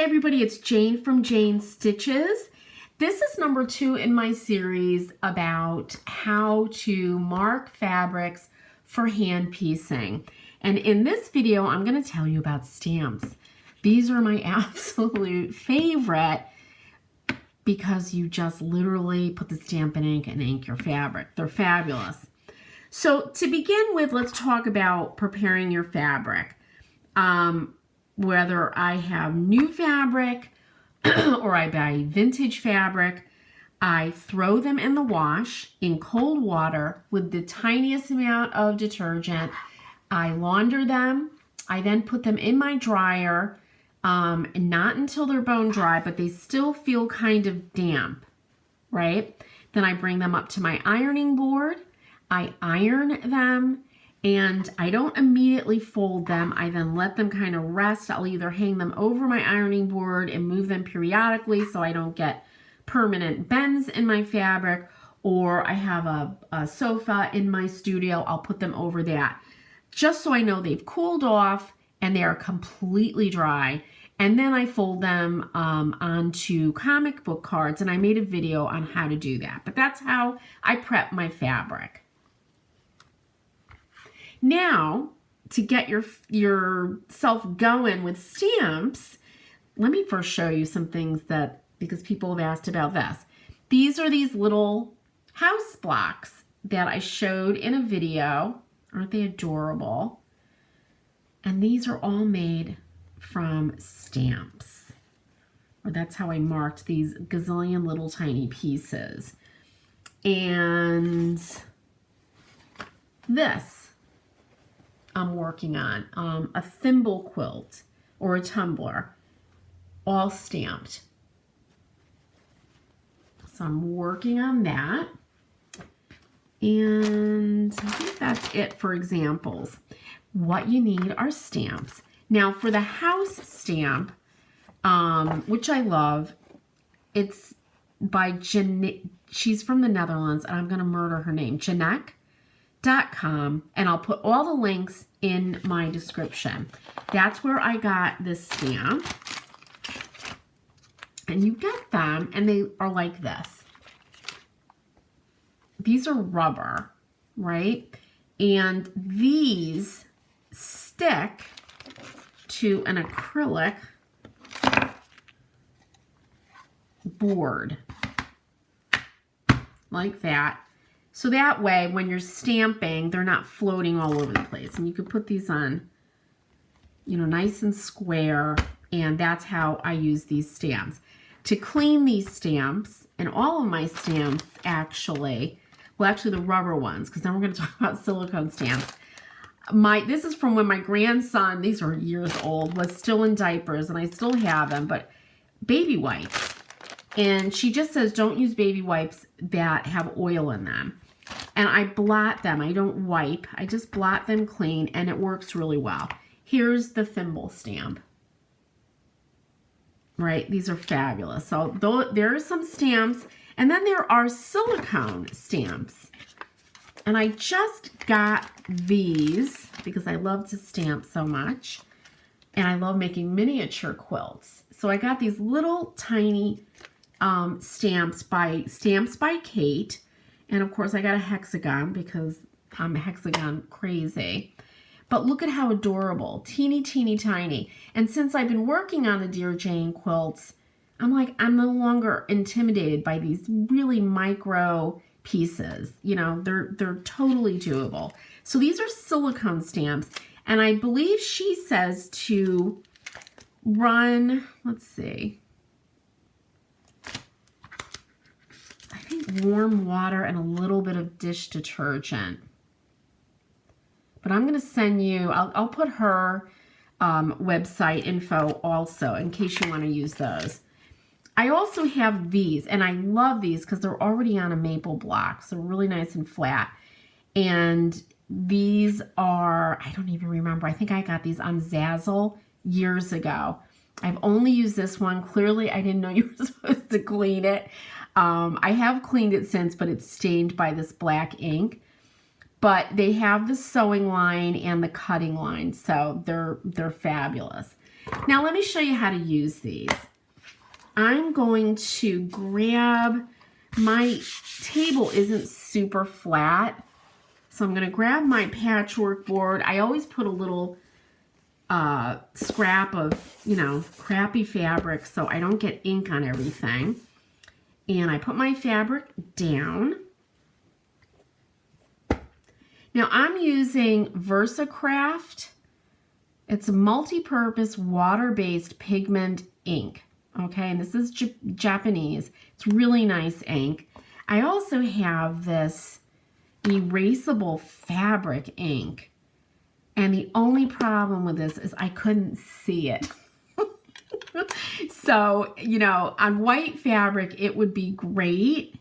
Hey everybody, it's Jane from Jane Stitches. This is number 2 in my series about how to mark fabrics for hand piecing. And in this video, I'm going to tell you about stamps. These are my absolute favorite because you just literally put the stamp in ink and ink your fabric. They're fabulous. So to begin with, let's talk about preparing your fabric. Whether I have new fabric or I buy vintage fabric, I throw them in the wash in cold water with the tiniest amount of detergent. I launder them. I then put them in my dryer, not until they're bone dry, but they still feel kind of damp, right? Then I bring them up to my ironing board. I iron them. And I don't immediately fold them. I then let them kind of rest. I'll either hang them over my ironing board and move them periodically so I don't get permanent bends in my fabric, or I have a sofa in my studio. I'll put them over that just so I know they've cooled off and they are completely dry. And then I fold them onto comic book cards, and I made a video on how to do that. But that's how I prep my fabric. Now, to get yourself going with stamps, let me first show you some things because people have asked about this. These are these little house blocks that I showed in a video. Aren't they adorable? And these are all made from stamps. Or that's how I marked these gazillion little tiny pieces. And this I'm working on, a thimble quilt or a tumbler, all stamped. So I'm working on that. And I think that's it for examples. What you need are stamps. Now for the house stamp, which I love, it's by she's from the Netherlands, and I'm going to murder her name, Jeanette.com, and I'll put all the links in my description. That's where I got this stamp. And you get them, and they are like this. These are rubber, right? And these stick to an acrylic board, like that. So that way, when you're stamping, they're not floating all over the place. And you can put these on, nice and square. And that's how I use these stamps. To clean these stamps, and all of my stamps actually, the rubber ones, because then we're going to talk about silicone stamps. This is from when my grandson, these are years old, was still in diapers, and I still have them, but baby wipes. And she just says, don't use baby wipes that have oil in them. And I blot them. I don't wipe. I just blot them clean, and it works really well. Here's the thimble stamp. Right? These are fabulous. So there are some stamps, and then there are silicone stamps. And I just got these because I love to stamp so much, and I love making miniature quilts. So I got these little tiny stamps by Kate. And of course I got a hexagon because I'm hexagon crazy. But look at how adorable, teeny, teeny, tiny. And since I've been working on the Dear Jane quilts, I'm no longer intimidated by these really micro pieces. They're totally doable. So these are silicone stamps. And I believe she says to run, let's see, warm water and a little bit of dish detergent. But I'm going to send you, I'll put her website info also in case you want to use those. I also have these, and I love these because they're already on a maple block, so really nice and flat. And these are, I don't even remember, I think I got these on Zazzle years ago. I've only used this one. Clearly, I didn't know you were supposed to clean it. I have cleaned it since, but it's stained by this black ink. But they have the sewing line and the cutting line, so they're fabulous. Now let me show you how to use these. I'm going to grab, my table isn't super flat, so I'm going to grab my patchwork board. I always put a little scrap of, you know, crappy fabric so I don't get ink on everything. And I put my fabric down. Now I'm using VersaCraft. It's a multi-purpose water-based pigment ink. Okay, and this is Japanese. It's really nice ink. I also have this erasable fabric ink. And the only problem with this is I couldn't see it. So, you know, on white fabric, it would be great.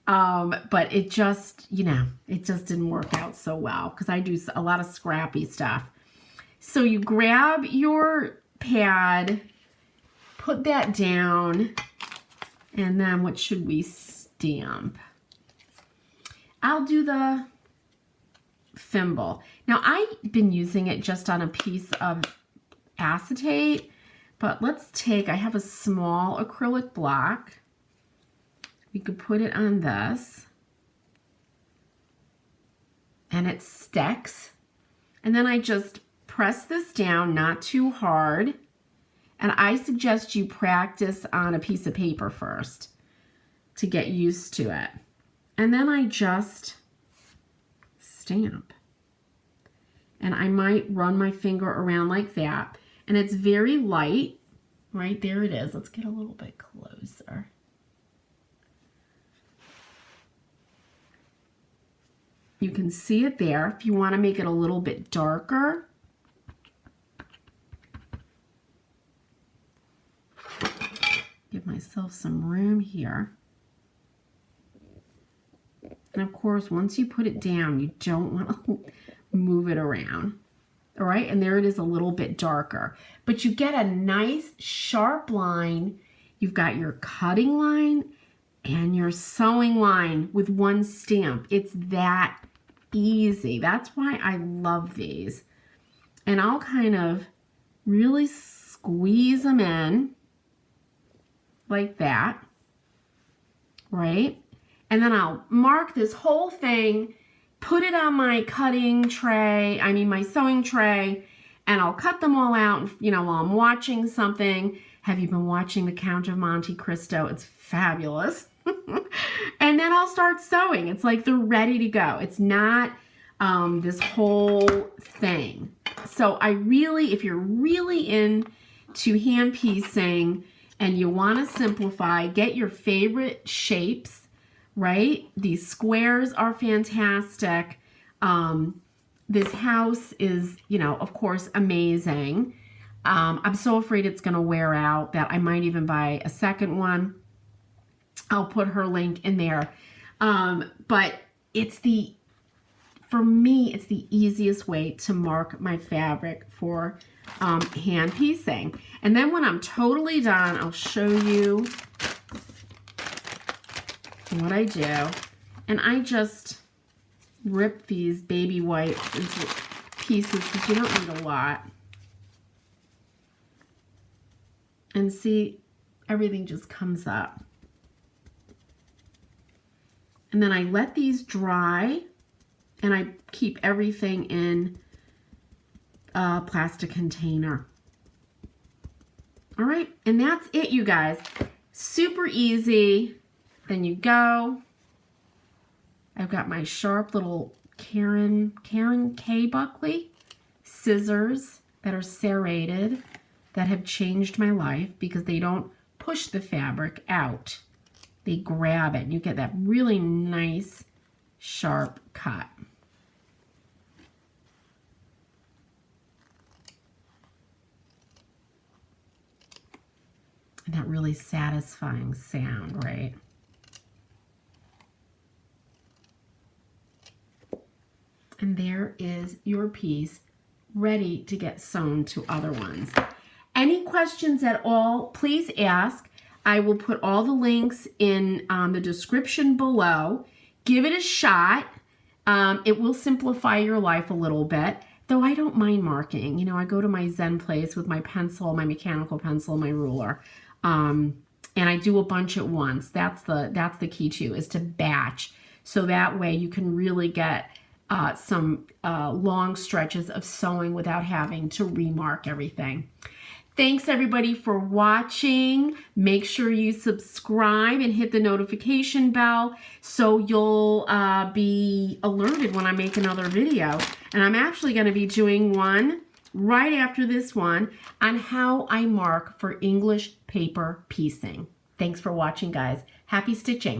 But it just, you know, it just didn't work out so well because I do a lot of scrappy stuff. So you grab your pad, put that down, and then what should we stamp? I'll do the thimble. Now I've been using it just on a piece of acetate, but let's take, I have a small acrylic block. We could put it on this, and it sticks. And then I just press this down, not too hard. And I suggest you practice on a piece of paper first to get used to it. And then I just stamp. And I might run my finger around like that. And it's very light. Right there it is. Let's get a little bit closer. You can see it there. If you want to make it a little bit darker, give myself some room here. And of course, once you put it down, you don't want to move it around. All right, and there it is a little bit darker. But you get a nice sharp line. You've got your cutting line and your sewing line with one stamp. It's that easy. That's why I love these. And I'll kind of really squeeze them in like that, right? And then I'll mark this whole thing, put it on my cutting tray, my sewing tray, and I'll cut them all out, you know, while I'm watching something. Have you been watching The Count of Monte Cristo? It's fabulous. And then I'll start sewing. It's like they're ready to go. It's not this whole thing. So I really, if you're really into hand piecing and you want to simplify, get your favorite shapes, right? These squares are fantastic. This house is, you know, of course, amazing. I'm so afraid it's going to wear out that I might even buy a second one. I'll put her link in there. But for me, it's the easiest way to mark my fabric for hand piecing. And then when I'm totally done, I'll show you what I do. And I just rip these baby wipes into pieces because you don't need a lot. And see, everything just comes up. And then I let these dry, and I keep everything in a plastic container. All right, and that's it, you guys. Super easy. Then you go. I've got my sharp little Karen K. Buckley scissors that are serrated that have changed my life because they don't push the fabric out. They grab it and you get that really nice sharp cut. And that really satisfying sound, right? And there is your piece ready to get sewn to other ones. Any questions at all, please ask. I will put all the links in the description below. Give it a shot. It will simplify your life a little bit. though I don't mind marking. You know, I go to my Zen place with my pencil, my mechanical pencil, my ruler, and I do a bunch at once. That's the key too, is to batch. So that way you can really get some long stretches of sewing without having to remark everything. Thanks everybody for watching. Make sure you subscribe and hit the notification bell so you'll be alerted when I make another video. And I'm actually going to be doing one right after this one on how I mark for English paper piecing. Thanks for watching, guys. Happy stitching.